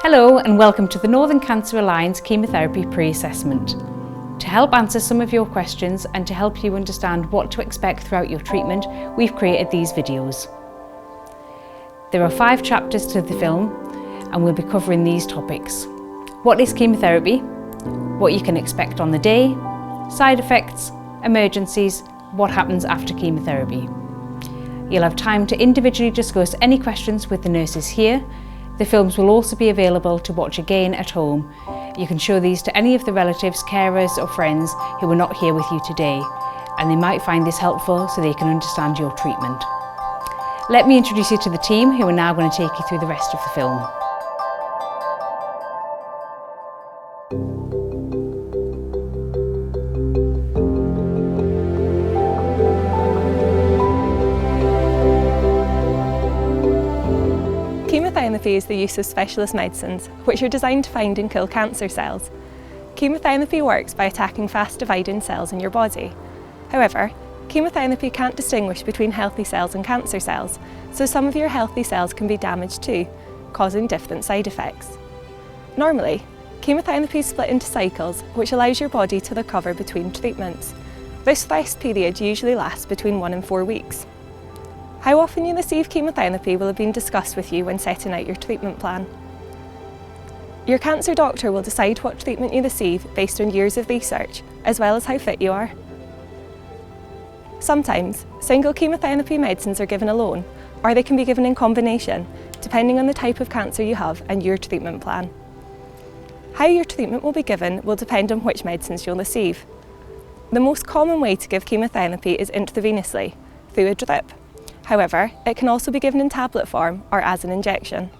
Hello and welcome to the Northern Cancer Alliance Chemotherapy Pre-Assessment. To help answer some of your questions and to help you understand what to expect throughout your treatment, we've created these videos. There are 5 chapters to the film and we'll be covering these topics. What is chemotherapy? What you can expect on the day, side effects, emergencies, what happens after chemotherapy. You'll have time to individually discuss any questions with the nurses here. The films will also be available to watch again at home. You can show these to any of the relatives, carers or friends who are not here with you today, and they might find this helpful so they can understand your treatment. Let me introduce you to the team who are now going to take you through the rest of the film. Chemotherapy is the use of specialist medicines, which are designed to find and kill cancer cells. Chemotherapy works by attacking fast-dividing cells in your body. However, chemotherapy can't distinguish between healthy cells and cancer cells, so some of your healthy cells can be damaged too, causing different side effects. Normally, chemotherapy is split into cycles, which allows your body to recover between treatments. This rest period usually lasts between 1 and 4 weeks. How often you receive chemotherapy will have been discussed with you when setting out your treatment plan. Your cancer doctor will decide what treatment you receive based on years of research, as well as how fit you are. Sometimes, single chemotherapy medicines are given alone, or they can be given in combination, depending on the type of cancer you have and your treatment plan. How your treatment will be given will depend on which medicines you'll receive. The most common way to give chemotherapy is intravenously, through a drip. However, it can also be given in tablet form or as an injection.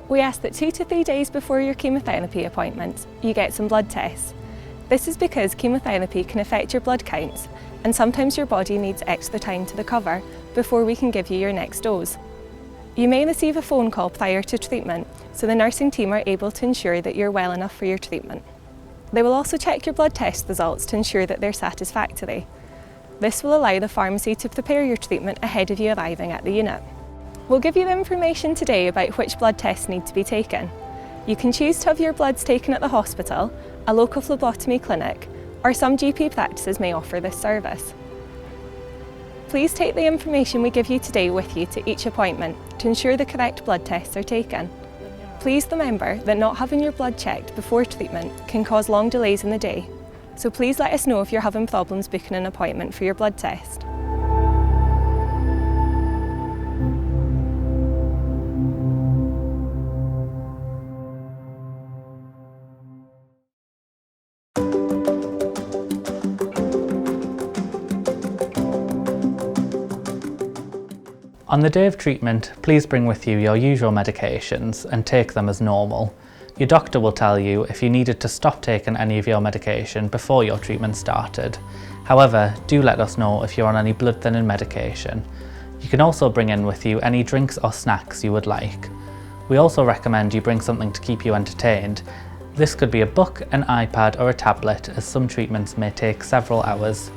We ask that 2 to 3 days before your chemotherapy appointment, you get some blood tests. This is because chemotherapy can affect your blood counts, and sometimes your body needs extra time to recover before we can give you your next dose. You may receive a phone call prior to treatment, so the nursing team are able to ensure that you're well enough for your treatment. They will also check your blood test results to ensure that they're satisfactory. This will allow the pharmacy to prepare your treatment ahead of you arriving at the unit. We'll give you the information today about which blood tests need to be taken. You can choose to have your bloods taken at the hospital, a local phlebotomy clinic, or some GP practices may offer this service. Please take the information we give you today with you to each appointment to ensure the correct blood tests are taken. Please remember that not having your blood checked before treatment can cause long delays in the day, so please let us know if you're having problems booking an appointment for your blood test. On the day of treatment, please bring with you your usual medications and take them as normal. Your doctor will tell you if you needed to stop taking any of your medication before your treatment started. However, do let us know if you're on any blood thinning medication. You can also bring in with you any drinks or snacks you would like. We also recommend you bring something to keep you entertained. This could be a book, an iPad or a tablet, as some treatments may take several hours.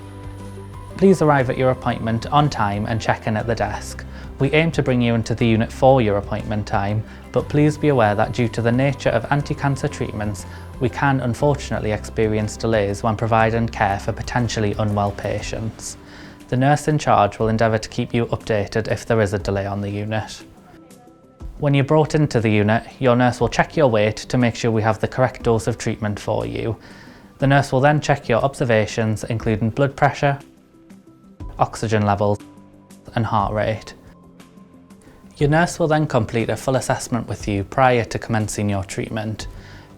Please arrive at your appointment on time and check in at the desk. We aim to bring you into the unit for your appointment time, but please be aware that due to the nature of anti-cancer treatments, we can unfortunately experience delays when providing care for potentially unwell patients. The nurse in charge will endeavour to keep you updated if there is a delay on the unit. When you're brought into the unit, your nurse will check your weight to make sure we have the correct dose of treatment for you. The nurse will then check your observations, including blood pressure, oxygen levels and heart rate. Your nurse will then complete a full assessment with you prior to commencing your treatment.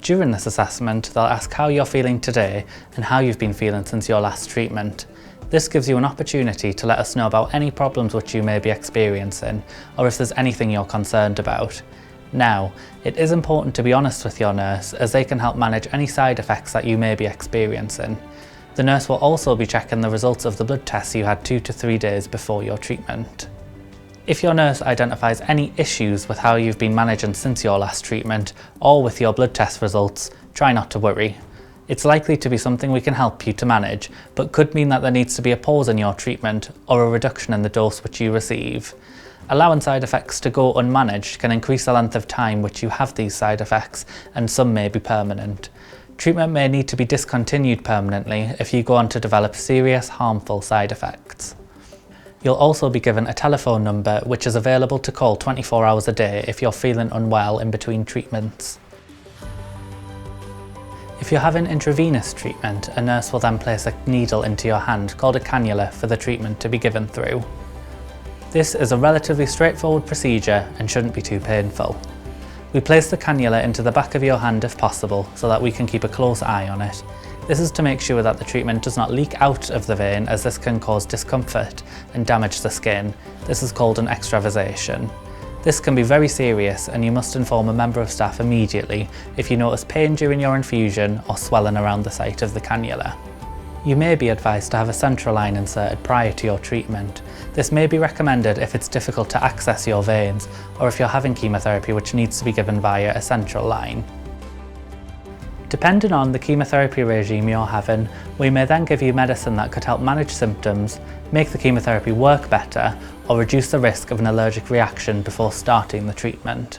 During this assessment, they'll ask how you're feeling today and how you've been feeling since your last treatment. This gives you an opportunity to let us know about any problems which you may be experiencing, or if there's anything you're concerned about. Now, it is important to be honest with your nurse, as they can help manage any side effects that you may be experiencing. The nurse will also be checking the results of the blood tests you had 2 to 3 days before your treatment. If your nurse identifies any issues with how you've been managing since your last treatment, or with your blood test results, try not to worry. It's likely to be something we can help you to manage, but could mean that there needs to be a pause in your treatment or a reduction in the dose which you receive. Allowing side effects to go unmanaged can increase the length of time which you have these side effects, and some may be permanent. Treatment may need to be discontinued permanently if you go on to develop serious, harmful side effects. You'll also be given a telephone number which is available to call 24 hours a day if you're feeling unwell in between treatments. If you're having intravenous treatment, a nurse will then place a needle into your hand called a cannula for the treatment to be given through. This is a relatively straightforward procedure and shouldn't be too painful. We place the cannula into the back of your hand if possible so that we can keep a close eye on it. This is to make sure that the treatment does not leak out of the vein, as this can cause discomfort and damage the skin. This is called an extravasation. This can be very serious and you must inform a member of staff immediately if you notice pain during your infusion or swelling around the site of the cannula. You may be advised to have a central line inserted prior to your treatment. This may be recommended if it's difficult to access your veins or if you're having chemotherapy which needs to be given via a central line. Depending on the chemotherapy regime you're having, we may then give you medicine that could help manage symptoms, make the chemotherapy work better, or reduce the risk of an allergic reaction before starting the treatment.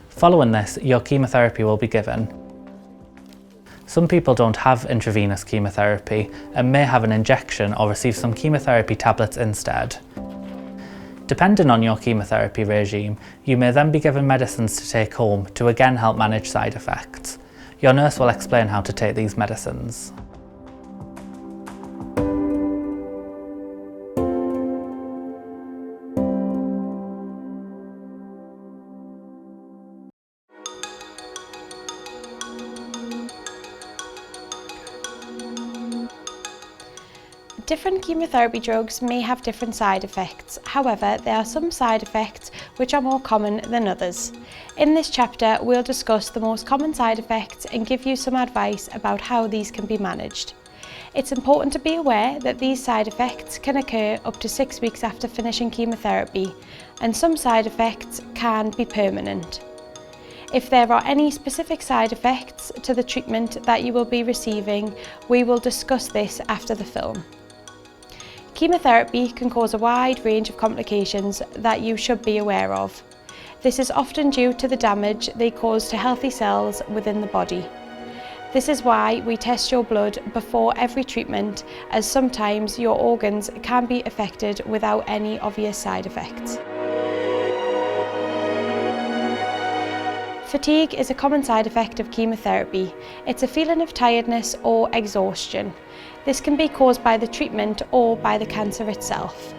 Following this, your chemotherapy will be given. Some people don't have intravenous chemotherapy and may have an injection or receive some chemotherapy tablets instead. Depending on your chemotherapy regime, you may then be given medicines to take home to again help manage side effects. Your nurse will explain how to take these medicines. Different chemotherapy drugs may have different side effects. However, there are some side effects which are more common than others. In this chapter, we'll discuss the most common side effects and give you some advice about how these can be managed. It's important to be aware that these side effects can occur up to 6 weeks after finishing chemotherapy, and some side effects can be permanent. If there are any specific side effects to the treatment that you will be receiving, we will discuss this after the film. Chemotherapy can cause a wide range of complications that you should be aware of. This is often due to the damage they cause to healthy cells within the body. This is why we test your blood before every treatment, as sometimes your organs can be affected without any obvious side effects. Fatigue is a common side effect of chemotherapy. It's a feeling of tiredness or exhaustion. This can be caused by the treatment or by the cancer itself.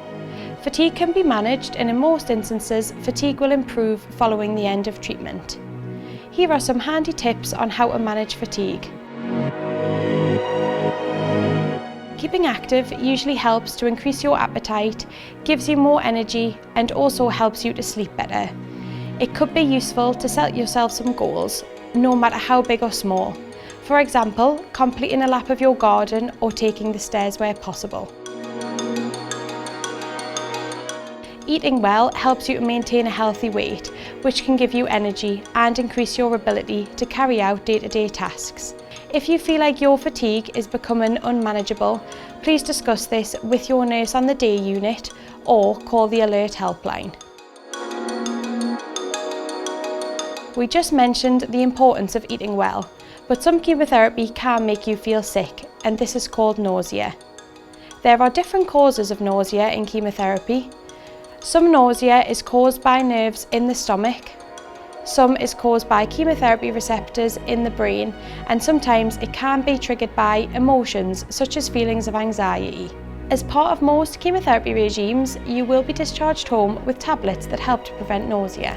Fatigue can be managed, and in most instances, fatigue will improve following the end of treatment. Here are some handy tips on how to manage fatigue. Keeping active usually helps to increase your appetite, gives you more energy, and also helps you to sleep better. It could be useful to set yourself some goals, no matter how big or small. For example, completing a lap of your garden or taking the stairs where possible. Eating well helps you to maintain a healthy weight, which can give you energy and increase your ability to carry out day-to-day tasks. If you feel like your fatigue is becoming unmanageable, please discuss this with your nurse on the day unit or call the alert helpline. We just mentioned the importance of eating well, but some chemotherapy can make you feel sick, and this is called nausea. There are different causes of nausea in chemotherapy. Some nausea is caused by nerves in the stomach, some is caused by chemotherapy receptors in the brain, and sometimes it can be triggered by emotions such as feelings of anxiety. As part of most chemotherapy regimes, you will be discharged home with tablets that help to prevent nausea.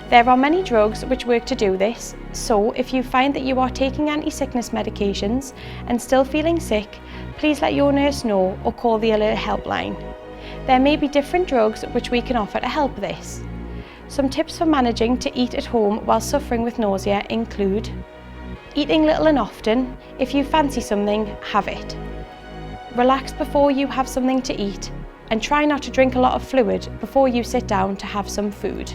There are many drugs which work to do this, so if you find that you are taking anti-sickness medications and still feeling sick, please let your nurse know or call the alert helpline. There may be different drugs which we can offer to help this. Some tips for managing to eat at home while suffering with nausea include eating little and often. If you fancy something, have it. Relax before you have something to eat, and try not to drink a lot of fluid before you sit down to have some food.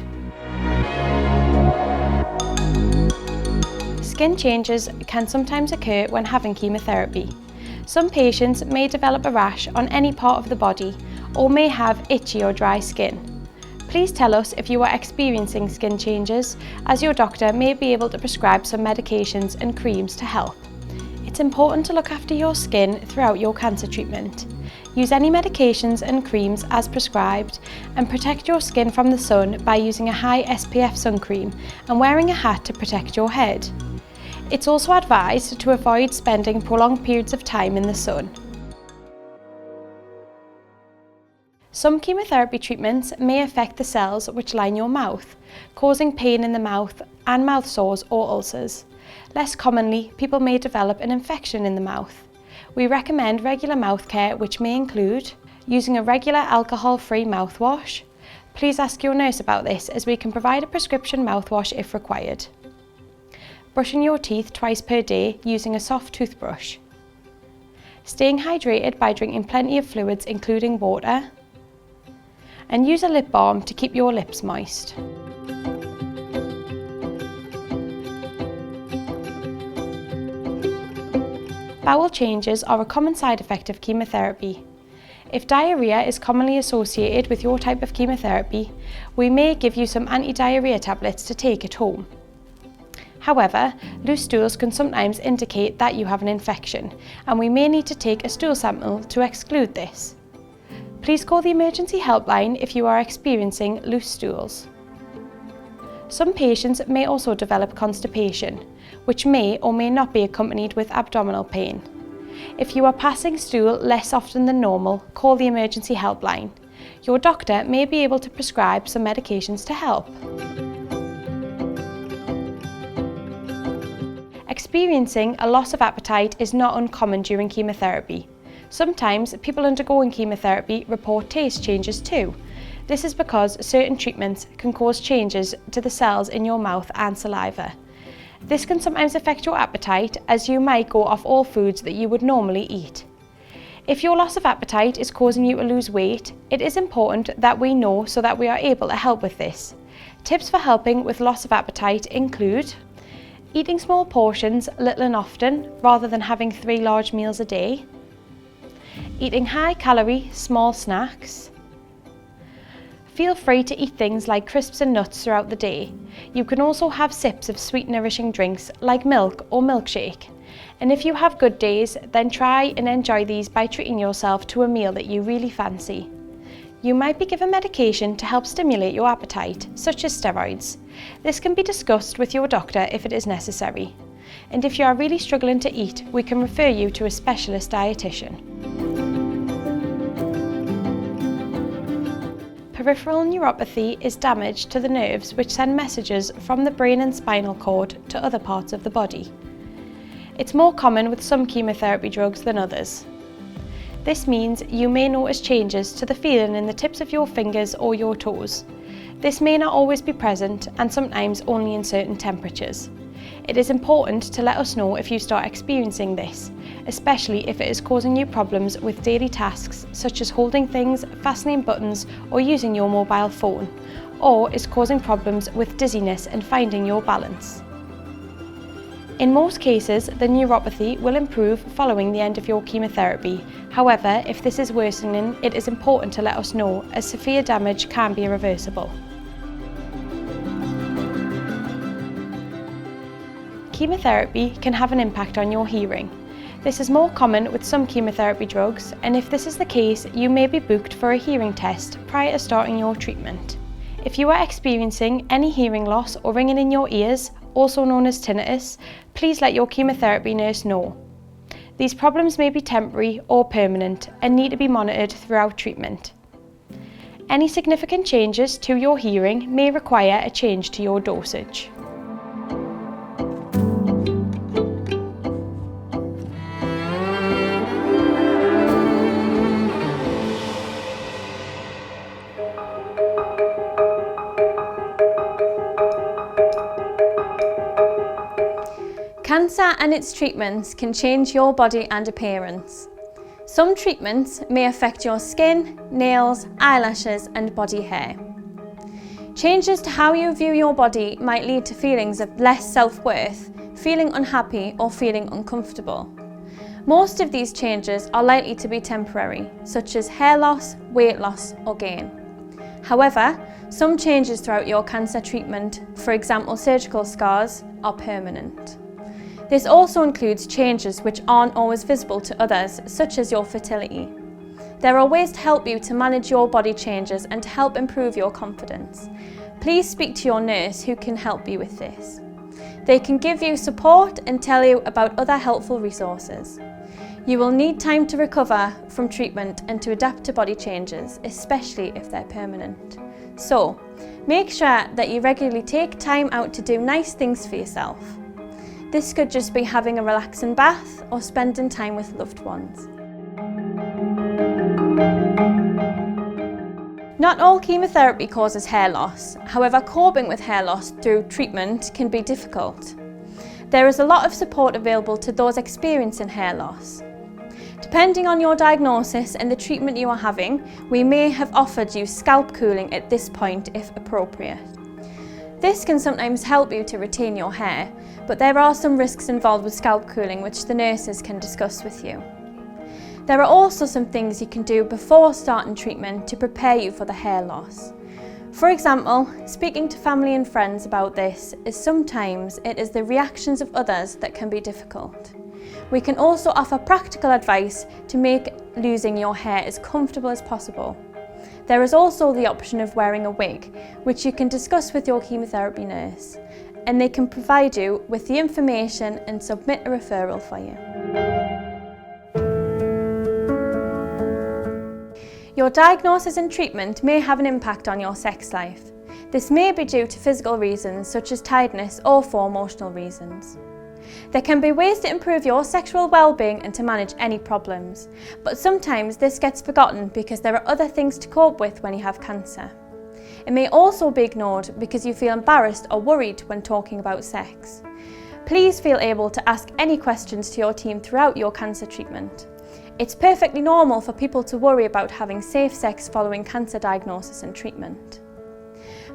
Skin changes can sometimes occur when having chemotherapy. Some patients may develop a rash on any part of the body or may have itchy or dry skin. Please tell us if you are experiencing skin changes, as your doctor may be able to prescribe some medications and creams to help. It's important to look after your skin throughout your cancer treatment. Use any medications and creams as prescribed and protect your skin from the sun by using a high SPF sun cream and wearing a hat to protect your head. It's also advised to avoid spending prolonged periods of time in the sun. Some chemotherapy treatments may affect the cells which line your mouth, causing pain in the mouth and mouth sores or ulcers. Less commonly, people may develop an infection in the mouth. We recommend regular mouth care, which may include using a regular alcohol-free mouthwash. Please ask your nurse about this, as we can provide a prescription mouthwash if required. Brushing your teeth twice per day using a soft toothbrush. Staying hydrated by drinking plenty of fluids, including water. And use a lip balm to keep your lips moist. Bowel changes are a common side effect of chemotherapy. If diarrhea is commonly associated with your type of chemotherapy, we may give you some anti-diarrhea tablets to take at home. However, loose stools can sometimes indicate that you have an infection, and we may need to take a stool sample to exclude this. Please call the emergency helpline if you are experiencing loose stools. Some patients may also develop constipation, which may or may not be accompanied with abdominal pain. If you are passing stool less often than normal, call the emergency helpline. Your doctor may be able to prescribe some medications to help. Experiencing a loss of appetite is not uncommon during chemotherapy. Sometimes people undergoing chemotherapy report taste changes too. This is because certain treatments can cause changes to the cells in your mouth and saliva. This can sometimes affect your appetite, as you might go off all foods that you would normally eat. If your loss of appetite is causing you to lose weight, it is important that we know so that we are able to help with this. Tips for helping with loss of appetite include eating small portions little and often rather than having 3 large meals a day, eating high-calorie, small snacks. Feel free to eat things like crisps and nuts throughout the day. You can also have sips of sweet, nourishing drinks like milk or milkshake. And if you have good days, then try and enjoy these by treating yourself to a meal that you really fancy. You might be given medication to help stimulate your appetite, such as steroids. This can be discussed with your doctor if it is necessary. And if you are really struggling to eat, we can refer you to a specialist dietitian. Peripheral neuropathy is damage to the nerves which send messages from the brain and spinal cord to other parts of the body. It's more common with some chemotherapy drugs than others. This means you may notice changes to the feeling in the tips of your fingers or your toes. This may not always be present, and sometimes only in certain temperatures. It is important to let us know if you start experiencing this, especially if it is causing you problems with daily tasks such as holding things, fastening buttons or using your mobile phone, or is causing problems with dizziness and finding your balance. In most cases, the neuropathy will improve following the end of your chemotherapy. However, if this is worsening, it is important to let us know, as severe damage can be irreversible. Chemotherapy can have an impact on your hearing. This is more common with some chemotherapy drugs, and if this is the case, you may be booked for a hearing test prior to starting your treatment. If you are experiencing any hearing loss or ringing in your ears, also known as tinnitus, please let your chemotherapy nurse know. These problems may be temporary or permanent and need to be monitored throughout treatment. Any significant changes to your hearing may require a change to your dosage. Cancer and its treatments can change your body and appearance. Some treatments may affect your skin, nails, eyelashes and body hair. Changes to how you view your body might lead to feelings of less self-worth, feeling unhappy or feeling uncomfortable. Most of these changes are likely to be temporary, such as hair loss, weight loss or gain. However, some changes throughout your cancer treatment, for example surgical scars, are permanent. This also includes changes which aren't always visible to others, such as your fertility. There are ways to help you to manage your body changes and to help improve your confidence. Please speak to your nurse who can help you with this. They can give you support and tell you about other helpful resources. You will need time to recover from treatment and to adapt to body changes, especially if they're permanent. So, make sure that you regularly take time out to do nice things for yourself. This could just be having a relaxing bath or spending time with loved ones. Not all chemotherapy causes hair loss. However, coping with hair loss through treatment can be difficult. There is a lot of support available to those experiencing hair loss. Depending on your diagnosis and the treatment you are having, we may have offered you scalp cooling at this point if appropriate. This can sometimes help you to retain your hair, but there are some risks involved with scalp cooling which the nurses can discuss with you. There are also some things you can do before starting treatment to prepare you for the hair loss. For example, speaking to family and friends about this, as sometimes it is the reactions of others that can be difficult. We can also offer practical advice to make losing your hair as comfortable as possible. There is also the option of wearing a wig, which you can discuss with your chemotherapy nurse, and they can provide you with the information and submit a referral for you. Your diagnosis and treatment may have an impact on your sex life. This may be due to physical reasons such as tiredness or for emotional reasons. There can be ways to improve your sexual well-being and to manage any problems, but sometimes this gets forgotten because there are other things to cope with when you have cancer. It may also be ignored because you feel embarrassed or worried when talking about sex. Please feel able to ask any questions to your team throughout your cancer treatment. It's perfectly normal for people to worry about having safe sex following cancer diagnosis and treatment.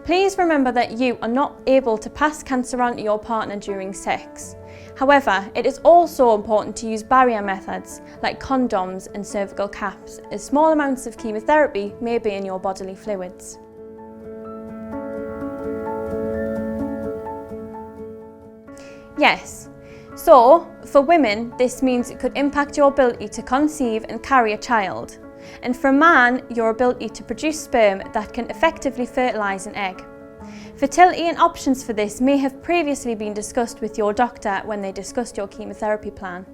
Please remember that you are not able to pass cancer on to your partner during sex. However, it is also important to use barrier methods like condoms and cervical caps, as small amounts of chemotherapy may be in your bodily fluids. Yes, so for women this means it could impact your ability to conceive and carry a child, and for a man your ability to produce sperm that can effectively fertilise an egg. Fertility and options for this may have previously been discussed with your doctor when they discussed your chemotherapy plan.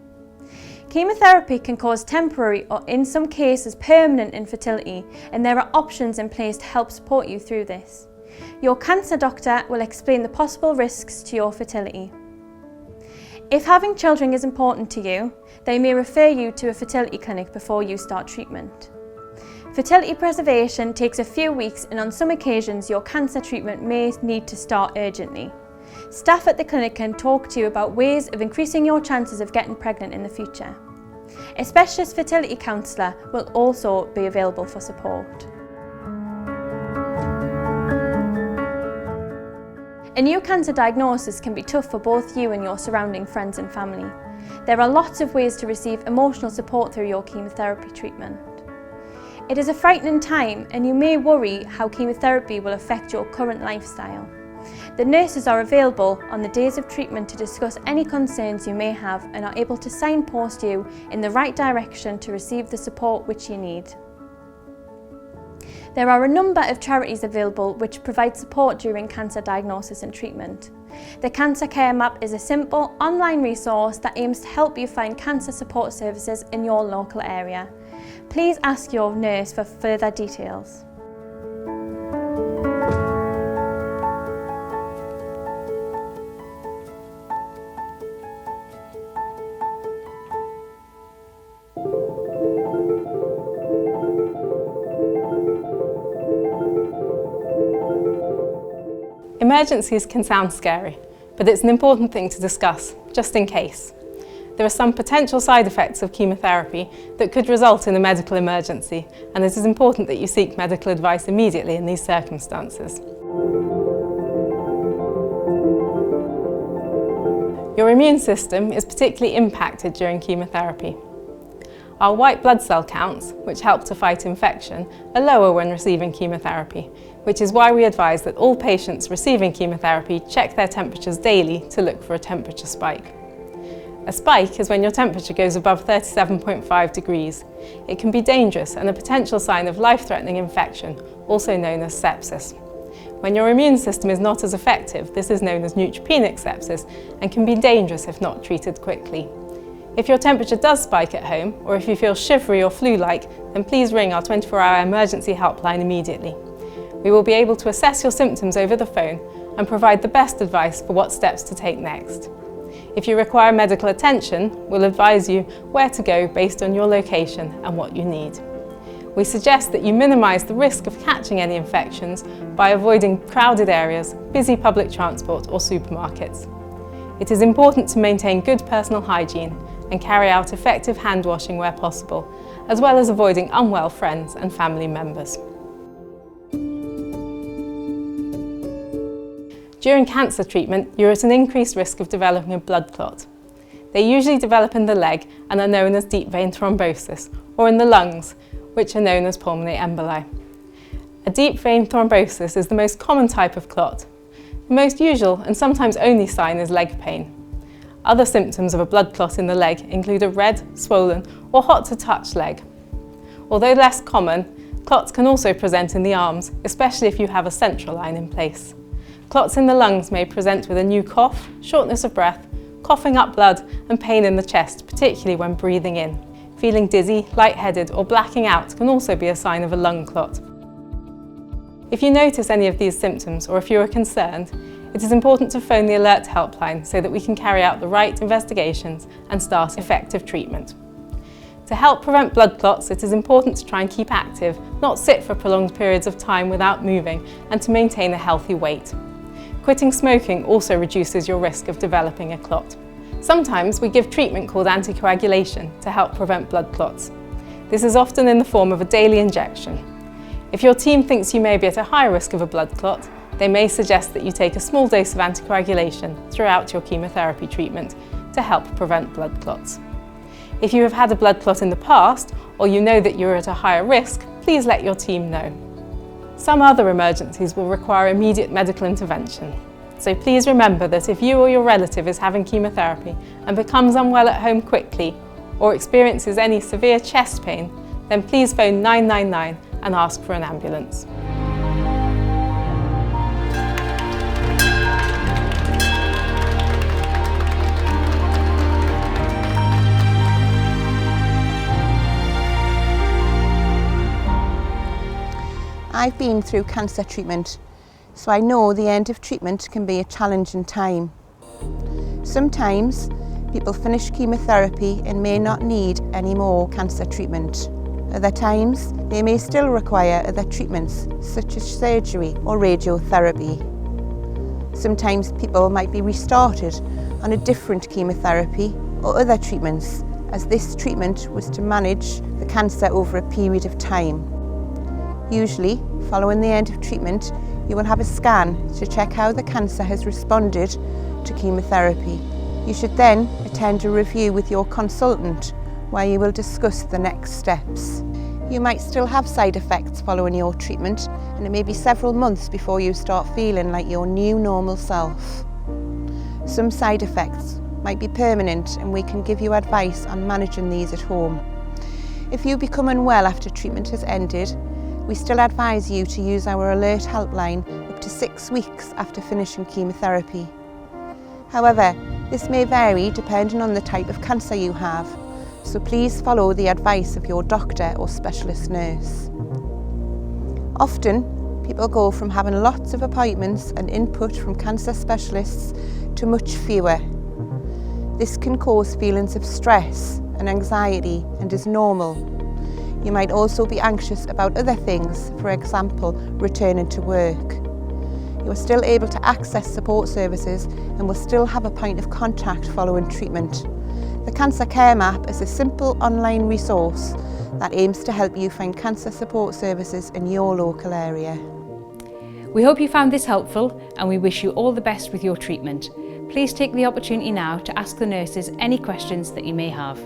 Chemotherapy can cause temporary or in some cases permanent infertility, and there are options in place to help support you through this. Your cancer doctor will explain the possible risks to your fertility. If having children is important to you, they may refer you to a fertility clinic before you start treatment. Fertility preservation takes a few weeks, and on some occasions your cancer treatment may need to start urgently. Staff at the clinic can talk to you about ways of increasing your chances of getting pregnant in the future. A specialist fertility counsellor will also be available for support. A new cancer diagnosis can be tough for both you and your surrounding friends and family. There are lots of ways to receive emotional support through your chemotherapy treatment. It is a frightening time, and you may worry how chemotherapy will affect your current lifestyle. The nurses are available on the days of treatment to discuss any concerns you may have and are able to signpost you in the right direction to receive the support which you need. There are a number of charities available which provide support during cancer diagnosis and treatment. The Cancer Care Map is a simple online resource that aims to help you find cancer support services in your local area. Please ask your nurse for further details. Emergencies can sound scary, but it's an important thing to discuss, just in case. There are some potential side effects of chemotherapy that could result in a medical emergency, and it is important that you seek medical advice immediately in these circumstances. Your immune system is particularly impacted during chemotherapy. Our white blood cell counts, which help to fight infection, are lower when receiving chemotherapy, which is why we advise that all patients receiving chemotherapy check their temperatures daily to look for a temperature spike. A spike is when your temperature goes above 37.5 degrees. It can be dangerous and a potential sign of life-threatening infection, also known as sepsis. When your immune system is not as effective, this is known as neutropenic sepsis and can be dangerous if not treated quickly. If your temperature does spike at home, or if you feel shivery or flu-like, then please ring our 24-hour emergency helpline immediately. We will be able to assess your symptoms over the phone and provide the best advice for what steps to take next. If you require medical attention, we'll advise you where to go based on your location and what you need. We suggest that you minimise the risk of catching any infections by avoiding crowded areas, busy public transport or supermarkets. It is important to maintain good personal hygiene and carry out effective hand washing where possible, as well as avoiding unwell friends and family members. During cancer treatment, you're at an increased risk of developing a blood clot. They usually develop in the leg and are known as deep vein thrombosis, or in the lungs, which are known as pulmonary emboli. A deep vein thrombosis is the most common type of clot. The most usual and sometimes only sign is leg pain. Other symptoms of a blood clot in the leg include a red, swollen or hot to touch leg. Although less common, clots can also present in the arms, especially if you have a central line in place. Clots in the lungs may present with a new cough, shortness of breath, coughing up blood and pain in the chest, particularly when breathing in. Feeling dizzy, lightheaded or blacking out can also be a sign of a lung clot. If you notice any of these symptoms or if you are concerned, it is important to phone the alert helpline so that we can carry out the right investigations and start effective treatment. To help prevent blood clots, it is important to try and keep active, not sit for prolonged periods of time without moving, and to maintain a healthy weight. Quitting smoking also reduces your risk of developing a clot. Sometimes we give treatment called anticoagulation to help prevent blood clots. This is often in the form of a daily injection. If your team thinks you may be at a high risk of a blood clot, they may suggest that you take a small dose of anticoagulation throughout your chemotherapy treatment to help prevent blood clots. If you have had a blood clot in the past, or you know that you're at a higher risk, please let your team know. Some other emergencies will require immediate medical intervention. So please remember that if you or your relative is having chemotherapy and becomes unwell at home quickly, or experiences any severe chest pain, then please phone 999 and ask for an ambulance. I've been through cancer treatment, so I know the end of treatment can be a challenging time. Sometimes people finish chemotherapy and may not need any more cancer treatment. Other times they may still require other treatments such as surgery or radiotherapy. Sometimes people might be restarted on a different chemotherapy or other treatments, as this treatment was to manage the cancer over a period of time. Usually, following the end of treatment, you will have a scan to check how the cancer has responded to chemotherapy. You should then attend a review with your consultant where you will discuss the next steps. You might still have side effects following your treatment, and it may be several months before you start feeling like your new normal self. Some side effects might be permanent, and we can give you advice on managing these at home. If you become unwell after treatment has ended, we still advise you to use our alert helpline up to 6 weeks after finishing chemotherapy. However, this may vary depending on the type of cancer you have, so please follow the advice of your doctor or specialist nurse. Often, people go from having lots of appointments and input from cancer specialists to much fewer. This can cause feelings of stress and anxiety and is normal. You might also be anxious about other things, for example, returning to work. You are still able to access support services and will still have a point of contact following treatment. The Cancer Care Map is a simple online resource that aims to help you find cancer support services in your local area. We hope you found this helpful and we wish you all the best with your treatment. Please take the opportunity now to ask the nurses any questions that you may have.